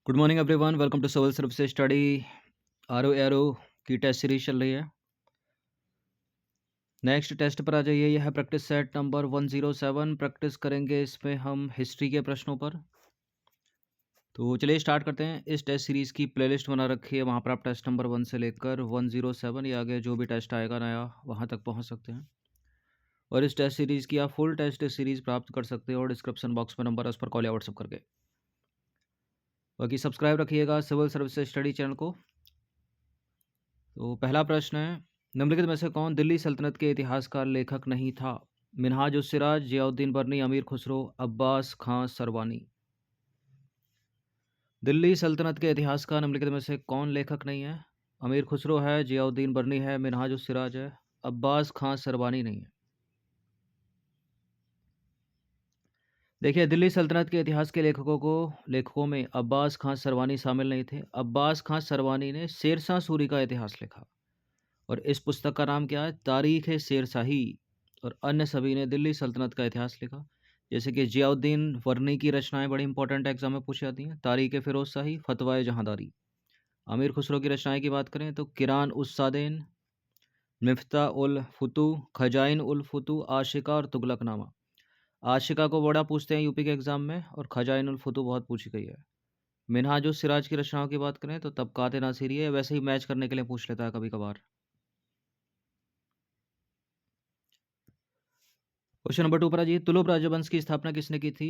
Good morning everyone, welcome to civil services study. R arrow की test series चल रही है। नेक्स्ट टेस्ट पर आ जाइए। यह है प्रैक्टिस सेट नंबर 107। प्रैक्टिस करेंगे इसमें हम हिस्ट्री के प्रश्नों पर। तो चलिए स्टार्ट करते हैं। इस टेस्ट सीरीज की प्लेलिस्ट बना रखी है, वहाँ पर आप टेस्ट नंबर 1 से लेकर 107 या आगे जो भी टेस्ट आएगा नया वहाँ तक पहुँच सकते हैं। और इस टेस्ट सीरीज़ की आप फुल टेस्ट सीरीज़ प्राप्त कर सकते हो और डिस्क्रिप्शन बॉक्स में नंबर है, उस पर कॉल या व्हाट्सअप करके। बाकी सब्सक्राइब रखिएगा सिविल सर्विसेज स्टडी चैनल को। तो पहला प्रश्न है, निम्नलिखित में से कौन दिल्ली सल्तनत के इतिहासकार लेखक नहीं था? मिनहाज उस सिराज, जियाउद्दीन बर्नी, अमीर खुसरो, अब्बास खां सरवानी। दिल्ली सल्तनत के इतिहासकार निम्नलिखित में से कौन लेखक नहीं है? अमीर खुसरो है, जियाउद्दीन बर्नी है, मिनहाज उस सिराज है, अब्बास खां सरवानी नहीं है। देखिए, दिल्ली सल्तनत के इतिहास के लेखकों में अब्बास खां सरवानी शामिल नहीं थे। अब्बास खां सरवानी ने शेरशाह सूरी का इतिहास लिखा और इस पुस्तक का नाम क्या है? तारीख ए शेरशाही। और अन्य सभी ने दिल्ली सल्तनत का इतिहास लिखा, जैसे कि जियाउद्दीन वर्नी की रचनाएं बड़ी इंपॉर्टेंट एग्जाम में पूछी जाती हैं। तारीख ए फिरोज शाही, फतवाए जहांदारी। अमीर खुसरो की रचनाएं की बात करें तो किरान उस सादेन, मिफ्ता उल फुतू, खजाइन उल फुतू, आशिका और तुगलकनामा। आशिका को बड़ा पूछते हैं यूपी के एग्जाम में, और खजाइन उल फुतू बहुत पूछी गई है। मिनहाज उस सिराज की रचनाओं की बात करें तो तबकात नासिरी है, वैसे ही मैच करने के लिए पूछ लेता है कभी कभार। क्वेश्चन नंबर 2 पर आ जाइए। तुलुब राजवंश की स्थापना किसने की थी?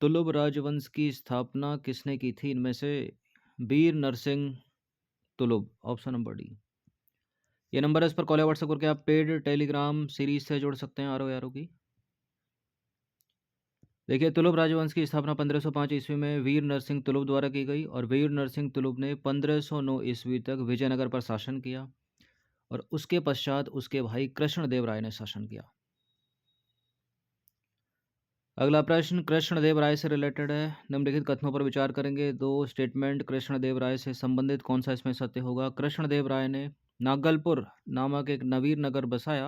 तुलुब राजवंश की स्थापना किसने की थी? इनमें से वीर नरसिंह तुलुब, ऑप्शन नंबर डी। ये नंबर है, इस पर कॉल या व्हाट्सएप करके आप पेड टेलीग्राम सीरीज से जोड़ सकते हैं आर की। देखिए, तुलुब राजवंश की स्थापना 1505 ईस्वी में वीर नरसिंह तुलुब द्वारा की गई और वीर नरसिंह तुलुब ने 1509 ईस्वी तक विजयनगर पर शासन किया और उसके पश्चात उसके भाई कृष्णदेव राय ने शासन किया। अगला प्रश्न कृष्णदेव राय से रिलेटेड है। निम्नलिखित कथनों पर विचार करेंगे। दो स्टेटमेंट कृष्णदेव राय से संबंधित कौन सा इसमें सत्य होगा? कृष्णदेव राय ने नागलपुर नामक एक नवीर नगर बसाया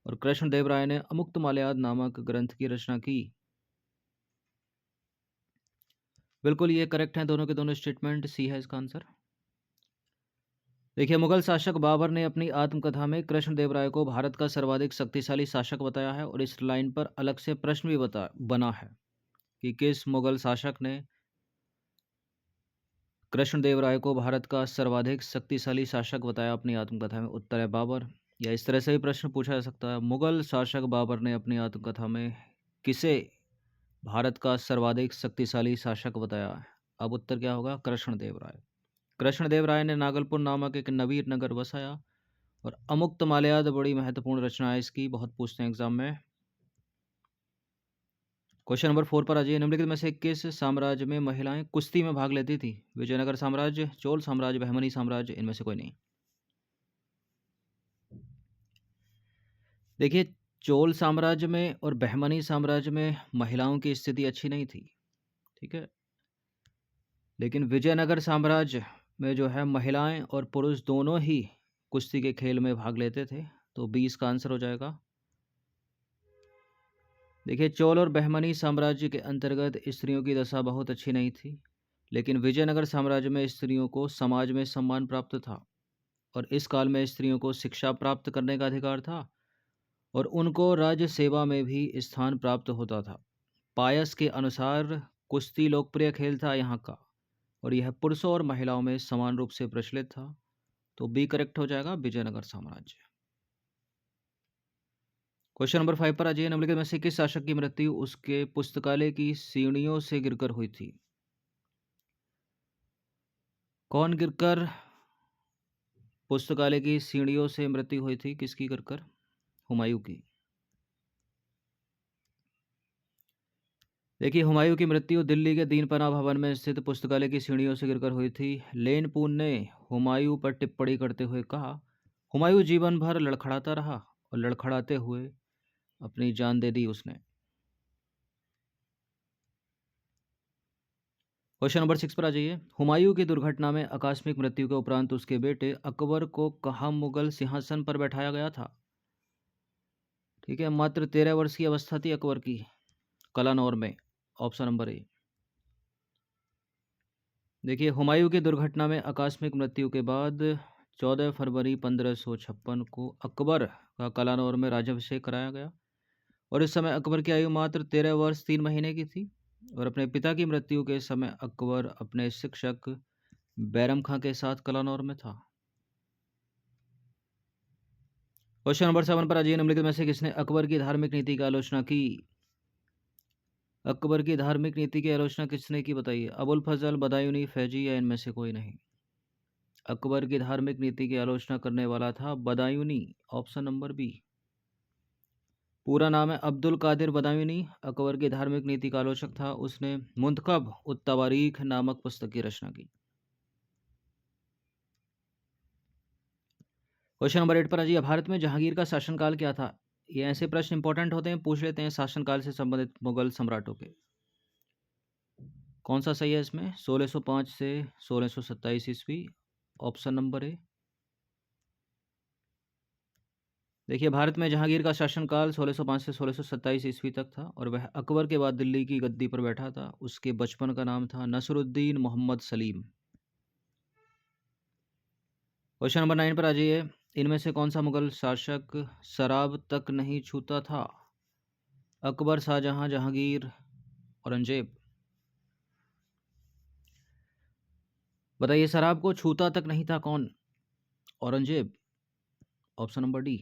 और कृष्णदेव राय ने अमुक्त माल्याद नामक ग्रंथ की रचना की। बिल्कुल ये करेक्ट है, दोनों के दोनों स्टेटमेंट। सी है इसका आंसर। देखिए, मुगल शासक बाबर ने अपनी आत्मकथा में कृष्णदेव राय को भारत का सर्वाधिक शक्तिशाली शासक बताया है और इस लाइन पर अलग से प्रश्न भी बना है कि किस मुगल शासक ने कृष्णदेव राय को भारत का सर्वाधिक शक्तिशाली शासक बताया अपनी आत्मकथा में? उत्तर है बाबर। या इस तरह से भी प्रश्न पूछा जा सकता है, मुगल शासक बाबर ने अपनी आत्मकथा में किसे भारत का सर्वाधिक शक्तिशाली शासक बताया है? अब उत्तर क्या होगा? कृष्णदेव राय। कृष्णदेव राय ने नागलपुर नामक एक नवीर नगर बसाया और अमुक्त माल्याद बड़ी महत्वपूर्ण रचना है इसकी, बहुत पूछते हैं एग्जाम में। क्वेश्चन नंबर 4 पर आ जाइए। निम्नलिखित में से किस साम्राज्य में महिलाएं कुश्ती में भाग लेती थी? विजयनगर साम्राज्य, चोल साम्राज्य, बहमनी साम्राज्य, इनमें से कोई नहीं। देखिए, चोल साम्राज्य में और बहमनी साम्राज्य में महिलाओं की स्थिति अच्छी नहीं थी, ठीक है। लेकिन विजयनगर साम्राज्य में जो है महिलाएं और पुरुष दोनों ही कुश्ती के खेल में भाग लेते थे, तो 20 का आंसर हो जाएगा। देखिए, चोल और बहमनी साम्राज्य के अंतर्गत स्त्रियों की दशा बहुत अच्छी नहीं थी, लेकिन विजयनगर साम्राज्य में स्त्रियों को समाज में सम्मान प्राप्त था और इस काल में स्त्रियों को शिक्षा प्राप्त करने का अधिकार था और उनको राज्य सेवा में भी स्थान प्राप्त होता था। पायस के अनुसार कुश्ती लोकप्रिय खेल था यहाँ का और यह पुरुषों और महिलाओं में समान रूप से प्रचलित था, तो बी करेक्ट हो जाएगा, विजयनगर साम्राज्य। क्वेश्चन नंबर 5 पर आ जाइए। निम्नलिखित में से किस शासक की मृत्यु उसके पुस्तकालय की सीढ़ियों से गिरकर हुई थी? कौन गिरकर पुस्तकालय की सीढ़ियों से मृत्यु हुई थी? किसकी गिरकर? हुमायूं की। देखिए, हुमायूं की मृत्यु दिल्ली के दीनपना भवन में स्थित पुस्तकालय की सीढ़ियों से गिरकर हुई थी। लेनपून ने हुमायूं पर टिप्पणी करते हुए कहा, हुमायूं जीवन भर लड़खड़ाता रहा और लड़खड़ाते हुए अपनी जान दे दी उसने। क्वेश्चन नंबर 6 पर आ जाइए। हुमायूं की दुर्घटना में आकस्मिक मृत्यु के उपरांत उसके बेटे अकबर को कहाँ मुगल सिंहासन पर बैठाया गया था? ठीक है, मात्र 13 वर्ष की अवस्था थी अकबर की, कलानौर में, ऑप्शन नंबर ए। देखिए, हुमायूं की दुर्घटना में आकस्मिक मृत्यु के बाद 14 फरवरी 1556 को अकबर का कलानौर में राज्याभिषेक कराया गया और इस समय अकबर की आयु मात्र 13 वर्ष 3 महीने की थी और अपने पिता की मृत्यु के समय अकबर अपने शिक्षक बैरम खां के साथ कलानौर में था। क्वेश्चन नंबर 7 पर अजय निम्नलिखित में से किसने अकबर की धार्मिक नीति की आलोचना की? अकबर की धार्मिक नीति की आलोचना किसने की बताइए? अबुल फजल, बदायूनी, फैजी या इनमें से कोई नहीं? अकबर की धार्मिक नीति की आलोचना करने वाला था बदायूनी, ऑप्शन नंबर बी। पूरा नाम है अब्दुल कादिर बदायूनी। अकबर की धार्मिक नीति का आलोचक था। उसने मुंतखब उत तवारीख नामक पुस्तक की रचना की। क्वेश्चन नंबर 8 पर अजी, भारत में जहांगीर का शासनकाल क्या था? ये ऐसे प्रश्न इंपॉर्टेंट होते हैं, पूछ लेते हैं शासनकाल से संबंधित मुगल सम्राटों के। कौन सा सही है इसमें? 1605 से 1627 ईस्वी, ऑप्शन नंबर ए। देखिए, भारत में जहांगीर का शासनकाल 1605 से 1627 ईस्वी तक था और वह अकबर के बाद दिल्ली की गद्दी पर बैठा था। उसके बचपन का नाम था नसरुद्दीन मोहम्मद सलीम। क्वेश्चन नंबर 9 पर आ जाइए। इनमें से कौन सा मुगल शासक शराब तक नहीं छूता था? अकबर, शाहजहां, जहांगीर, औरंगजेब। बताइए, शराब को छूता तक नहीं था कौन? Aurangzeb, option number D.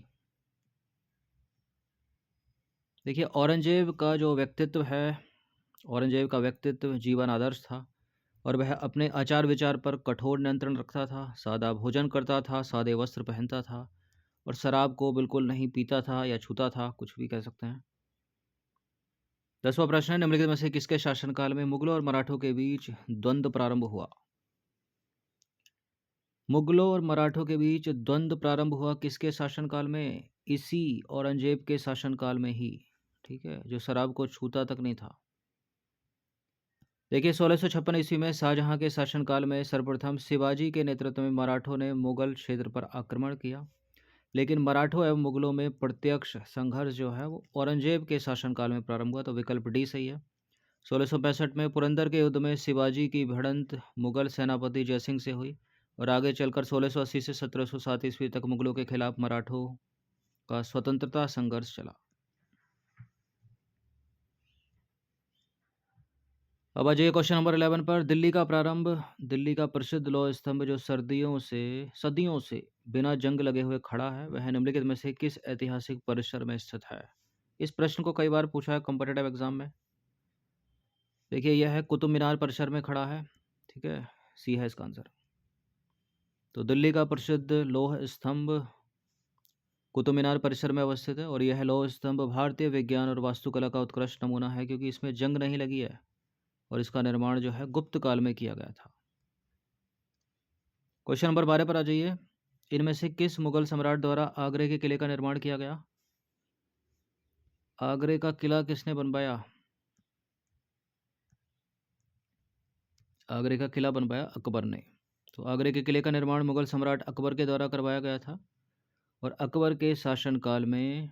देखिए, औरंगजेब का जो व्यक्तित्व है, औरंगजेब का व्यक्तित्व जीवन आदर्श था और वह अपने आचार विचार पर कठोर नियंत्रण रखता था। सादा भोजन करता था, सादे वस्त्र पहनता था और शराब को बिल्कुल नहीं पीता था या छूता था, कुछ भी कह सकते हैं। 10वां प्रश्न है, निम्नलिखित में से किसके शासनकाल में मुगलों और मराठों के बीच द्वंद्व प्रारंभ हुआ? मुगलों और मराठों के बीच द्वंद्व प्रारंभ हुआ किसके शासनकाल में? इसी औरंगजेब के शासनकाल में ही, ठीक है, जो शराब को छूता तक नहीं था। देखिए, 1656 ईस्वी में शाहजहां के शासनकाल में सर्वप्रथम शिवाजी के नेतृत्व में मराठों ने मुगल क्षेत्र पर आक्रमण किया, लेकिन मराठों एवं मुगलों में प्रत्यक्ष संघर्ष जो है वो औरंगजेब के शासनकाल में प्रारंभ हुआ, तो विकल्प डी सही है। 1665 में पुरंदर के युद्ध में शिवाजी की भिड़ंत मुगल सेनापति जयसिंह से हुई और आगे चलकर 1680 से 1707 ईस्वी तक मुगलों के खिलाफ मराठों का स्वतंत्रता संघर्ष चला। अब आ जाइए क्वेश्चन नंबर 11 पर। दिल्ली का प्रारंभ, दिल्ली का प्रसिद्ध लौह स्तंभ जो सदियों से बिना जंग लगे हुए खड़ा है, वह निम्नलिखित में से किस ऐतिहासिक परिसर में स्थित है? इस प्रश्न को कई बार पूछा है कॉम्पिटिटिव एग्जाम में। देखिए, यह है कुतुब मीनार परिसर में खड़ा है, ठीक है, सी है इसका आंसर। तो दिल्ली का प्रसिद्ध लौह स्तंभ कुतुब मीनार परिसर में अवस्थित है और यह लौह स्तंभ भारतीय विज्ञान और वास्तुकला का उत्कृष्ट नमूना है, क्योंकि इसमें जंग नहीं लगी है और इसका निर्माण जो है गुप्त काल में किया गया था। क्वेश्चन नंबर 12 पर आ जाइए। इनमें से किस मुगल सम्राट द्वारा आगरे के किले का निर्माण किया गया? आगरे का किला किसने बनवाया? आगरे का किला बनवाया अकबर ने। तो आगरे के किले का निर्माण मुगल सम्राट अकबर के द्वारा करवाया गया था और अकबर के शासनकाल में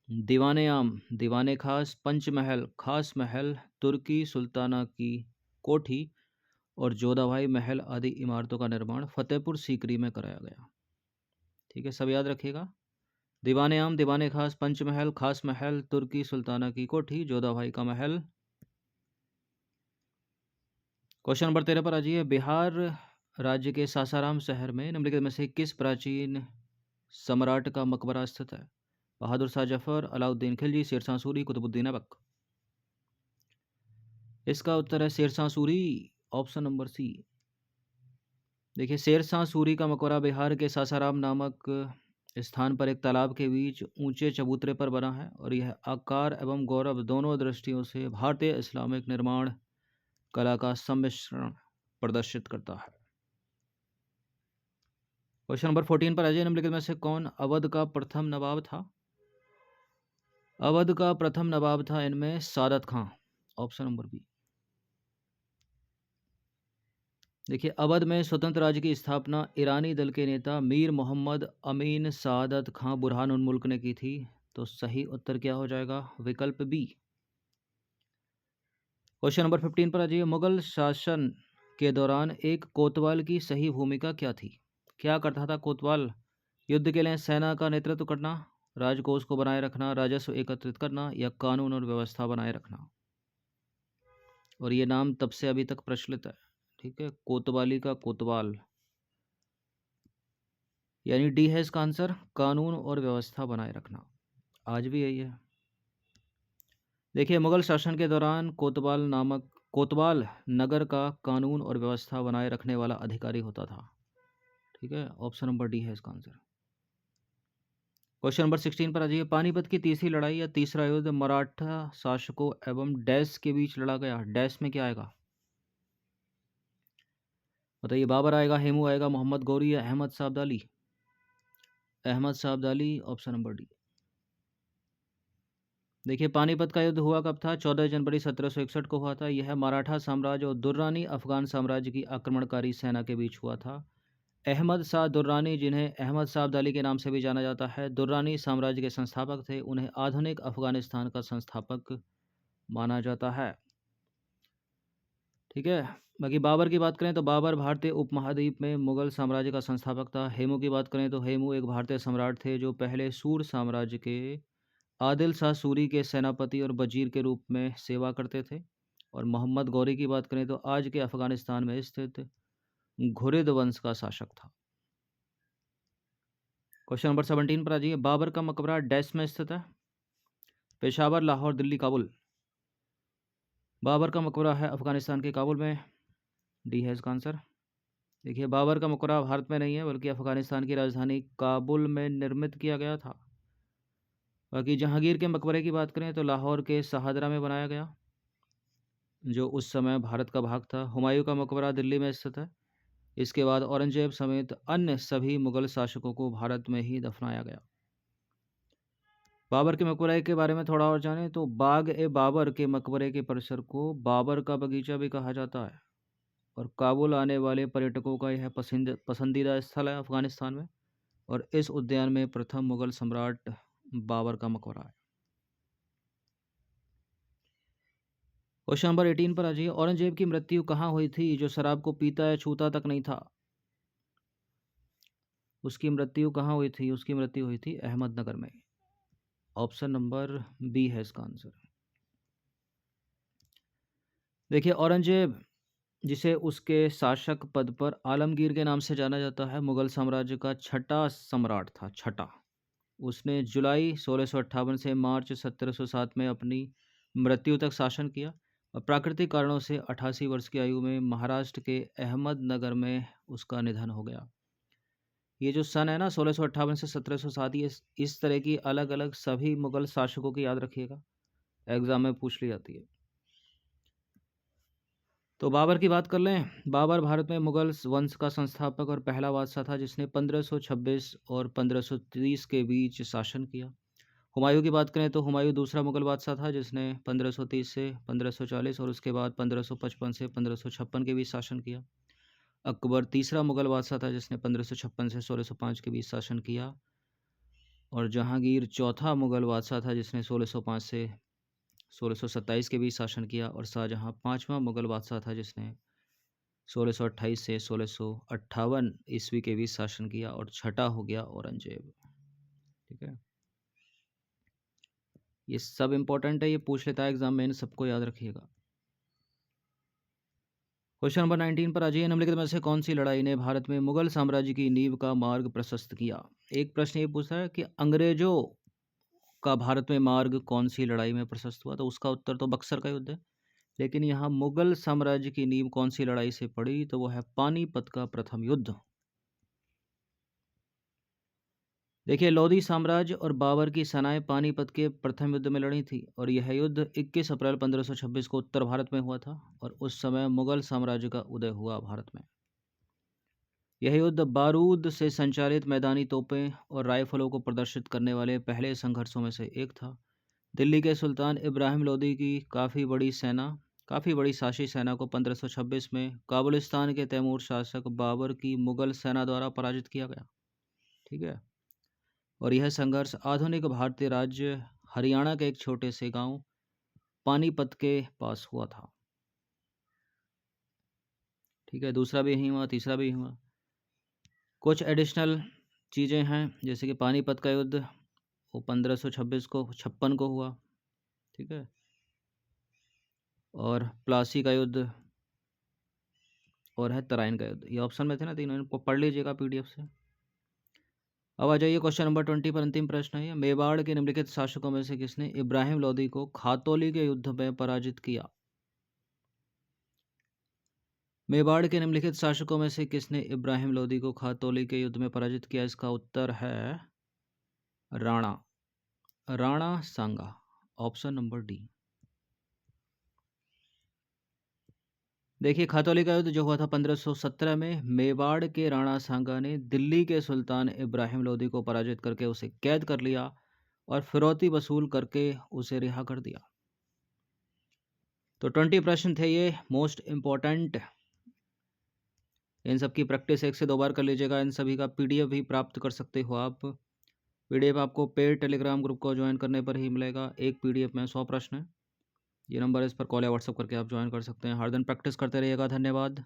दीवाने आम, दीवाने खास, पंचमहल, खास महल, तुर्की सुल्ताना की कोठी और जोधाबाई महल आदि इमारतों का निर्माण फतेहपुर सीकरी में कराया गया। ठीक है, सब याद रखिएगा। दीवाने आम, दीवाने खास, पंचमहल, खास महल, तुर्की सुल्ताना की कोठी, जोधाबाई का महल। क्वेश्चन नंबर 13 पर आ जाइए। बिहार राज्य के सासाराम शहर में निम्नलिखित में से किस प्राचीन सम्राट का मकबरा स्थित है? बहादुर शाह जफर, अलाउद्दीन खिलजी, शेरशाह सूरी, कुतुबुद्दीन ऐबक। इसका उत्तर है Sher Shah Suri, option number C. देखिए, शेरशाह सूरी का मकबरा बिहार के सासाराम नामक स्थान पर एक तालाब के बीच ऊंचे चबूतरे पर बना है और यह आकार एवं गौरव दोनों दृष्टियों से भारतीय इस्लामिक निर्माण कला का सम्मिश्रण प्रदर्शित करता है। क्वेश्चन नंबर 14 पर आ जाइए। निम्नलिखित में से कौन अवध का प्रथम नवाब था? अवध का प्रथम नवाब था इनमें सादत खां, ऑप्शन नंबर बी। देखिए, अवध में स्वतंत्र राज्य की स्थापना ईरानी दल के नेता मीर मोहम्मद अमीन सादत खां बुरहान उन मुल्क ने की थी। तो सही उत्तर क्या हो जाएगा? विकल्प बी। क्वेश्चन नंबर 15 पर आ जाइए। मुगल शासन के दौरान एक कोतवाल की सही भूमिका क्या थी? क्या करता था कोतवाल? युद्ध के लिए सेना का नेतृत्व करना, राजकोष को बनाए रखना, राजस्व एकत्रित करना या कानून और व्यवस्था बनाए रखना। और ये नाम तब से अभी तक प्रचलित है। ठीक है, कोतवाली का कोतवाल, यानी डी है इसका आंसर, कानून और व्यवस्था बनाए रखना। आज भी यही है। देखिए, मुगल शासन के दौरान कोतवाल नगर का कानून और व्यवस्था बनाए रखने वाला अधिकारी होता था। ठीक है, ऑप्शन नंबर डी है इसका आंसर। क्वेश्चन नंबर 16 पर आ जाइए। पानीपत की तीसरी लड़ाई या तीसरा युद्ध मराठा शासकों एवं डैश के बीच लड़ा गया। डैश में क्या आएगा बताइए? बाबर आएगा, हेमू आएगा, मोहम्मद गौरी या Ahmad Shah Abdali? Ahmad Shah Abdali, option number D. देखिए, पानीपत का युद्ध हुआ कब था? 14 जनवरी 1761 को हुआ था। यह मराठा साम्राज्य और दुर्रानी अफगान साम्राज्य की आक्रमणकारी सेना के बीच हुआ था। अहमद शाह दुर्रानी, जिन्हें अहमद शाह अब्दाली के नाम से भी जाना जाता है, दुर्रानी साम्राज्य के संस्थापक थे। उन्हें आधुनिक अफगानिस्तान का संस्थापक माना जाता है। ठीक है, बाकी बाबर की बात करें तो बाबर भारतीय उपमहाद्वीप में मुगल साम्राज्य का संस्थापक था। हेमू की बात करें तो हेमू एक भारतीय सम्राट थे जो पहले सूर साम्राज्य के आदिल शाह सूरी के सेनापति और वजीर के रूप में सेवा करते थे। और मोहम्मद गौरी की बात करें तो आज के अफगानिस्तान में स्थित घुरिद वंश का शासक था। क्वेश्चन नंबर 17 पर आ जाइए। बाबर का मकबरा डैश में स्थित है? पेशावर, लाहौर, दिल्ली, काबुल? बाबर का मकबरा है अफगानिस्तान के काबुल में। डी है इसका आंसर। देखिए, बाबर का मकबरा भारत में नहीं है बल्कि अफगानिस्तान की राजधानी काबुल में निर्मित किया गया था। बाकी जहांगीर के मकबरे की बात करें तो लाहौर के शहादरा में बनाया गया, जो उस समय भारत का भाग था। हुमायूं का मकबरा दिल्ली में स्थित है। इसके बाद औरंगजेब समेत अन्य सभी मुगल शासकों को भारत में ही दफनाया गया। बाबर के मकबरे के बारे में थोड़ा और जानें तो बाग ए बाबर के मकबरे के परिसर को बाबर का बगीचा भी कहा जाता है। और काबुल आने वाले पर्यटकों का यह पसंदीदा स्थल है अफगानिस्तान में। और इस उद्यान में प्रथम मुगल सम्राट बाबर का मकबरा है। क्वेश्चन नंबर 18 पर आ जाइए। औरंगजेब की मृत्यु कहाँ हुई थी जो शराब को पीता या छूता तक नहीं था? उसकी मृत्यु कहाँ हुई थी? उसकी मृत्यु हुई थी अहमदनगर में। ऑप्शन नंबर बी है इसका आंसर। देखिए, औरंगजेब, जिसे उसके शासक पद पर आलमगीर के नाम से जाना जाता है, मुगल साम्राज्य का छठा सम्राट था। छठा। उसने जुलाई 1658 से मार्च 1707 में अपनी मृत्यु तक शासन किया। और प्राकृतिक कारणों से 88 वर्ष की आयु में महाराष्ट्र के अहमदनगर में उसका निधन हो गया। ये जो सन है ना, 1658 से 1707, ये इस तरह की अलग अलग सभी मुगल शासकों की याद रखिएगा, एग्जाम में पूछ ली जाती है। तो बाबर की बात कर लें। बाबर भारत में मुगल वंश का संस्थापक और पहला बादशाह था जिसने 1526 और 1530 के बीच शासन किया। हुमायूं की बात करें तो हुमायूं दूसरा मुगल बादशाह था जिसने 1530 से 1540 और उसके बाद 1555 से 1556 के बीच शासन किया। अकबर तीसरा मुगल बादशाह था जिसने 1556 से 1605 के बीच शासन किया। और जहांगीर चौथा मुगल बादशाह था जिसने 1605 से 1627 के बीच शासन किया। और शाहजहां पांचवा मुगल बादशाह था जिसने 1628 से 1658 ईस्वी के बीच शासन किया। और छठा हो गया औरंगजेब। ठीक है, ये सब इंपॉर्टेंट है, ये पूछ लेता है एग्जाम में, इन सबको याद रखिएगा। क्वेश्चन नंबर 19 पर आ जाइए। निम्नलिखित में से कौन सी लड़ाई ने भारत में मुगल साम्राज्य की नींव का मार्ग प्रशस्त किया? एक प्रश्न ये पूछा है कि अंग्रेजों का भारत में मार्ग कौन सी लड़ाई में प्रशस्त हुआ, तो उसका उत्तर तो बक्सर का युद्ध है। लेकिन यहाँ मुगल साम्राज्य की नींव कौन सी लड़ाई से पड़ी, तो वो है पानीपत का प्रथम युद्ध। देखिए, लोधी साम्राज्य और बाबर की सेनाएं पानीपत के प्रथम युद्ध में लड़ी थी। और यह युद्ध 21 अप्रैल 1526 को उत्तर भारत में हुआ था। और उस समय मुगल साम्राज्य का उदय हुआ भारत में। यह युद्ध बारूद से संचालित मैदानी तोपें और राइफलों को प्रदर्शित करने वाले पहले संघर्षों में से एक था। दिल्ली के सुल्तान इब्राहिम लोदी की काफ़ी बड़ी शाही सेना को 1526 में काबुलिस्तान के तैमूर शासक बाबर की मुगल सेना द्वारा पराजित किया गया। ठीक है, और यह संघर्ष आधुनिक भारतीय राज्य हरियाणा के एक छोटे से गांव पानीपत के पास हुआ था। ठीक है, दूसरा भी यहीं हुआ, तीसरा भी यहीं हुआ। कुछ एडिशनल चीज़ें हैं, जैसे कि पानीपत का युद्ध वो 1526 को 56 को हुआ, ठीक है। और प्लासी का युद्ध और है तराइन का युद्ध। ये ऑप्शन में थे ना तीनों, इनको पढ़ लीजिएगा पीडीएफ से। अब आ जाइए क्वेश्चन नंबर 20 पर, अंतिम प्रश्न है ये। मेवाड़ के निम्नलिखित शासकों में से किसने इब्राहिम लोदी को खातौली के युद्ध में पराजित किया? मेवाड़ के निम्नलिखित शासकों में से किसने इब्राहिम लोदी को खातौली के युद्ध में पराजित किया? इसका उत्तर है राणा, राणा सांगा, ऑप्शन नंबर डी। देखिए, खातौली का युद्ध जो हुआ था 1517 में, मेवाड़ के राणा सांगा ने दिल्ली के सुल्तान इब्राहिम लोदी को पराजित करके उसे कैद कर लिया और फिरौती वसूल करके उसे रिहा कर दिया। तो 20 प्रश्न थे ये मोस्ट इम्पोर्टेंट। इन सब की प्रैक्टिस 1 से 2 बार कर लीजिएगा। इन सभी का पीडीएफ भी प्राप्त कर सकते हो आप। पीडीएफ आपको पेड टेलीग्राम ग्रुप को ज्वाइन करने पर ही मिलेगा। एक पीडीएफ में 100 प्रश्न है। ये नंबर है, इस पर कॉल या व्हाट्सअप करके आप ज्वाइन कर सकते हैं। हर दिन प्रैक्टिस करते रहिएगा। धन्यवाद।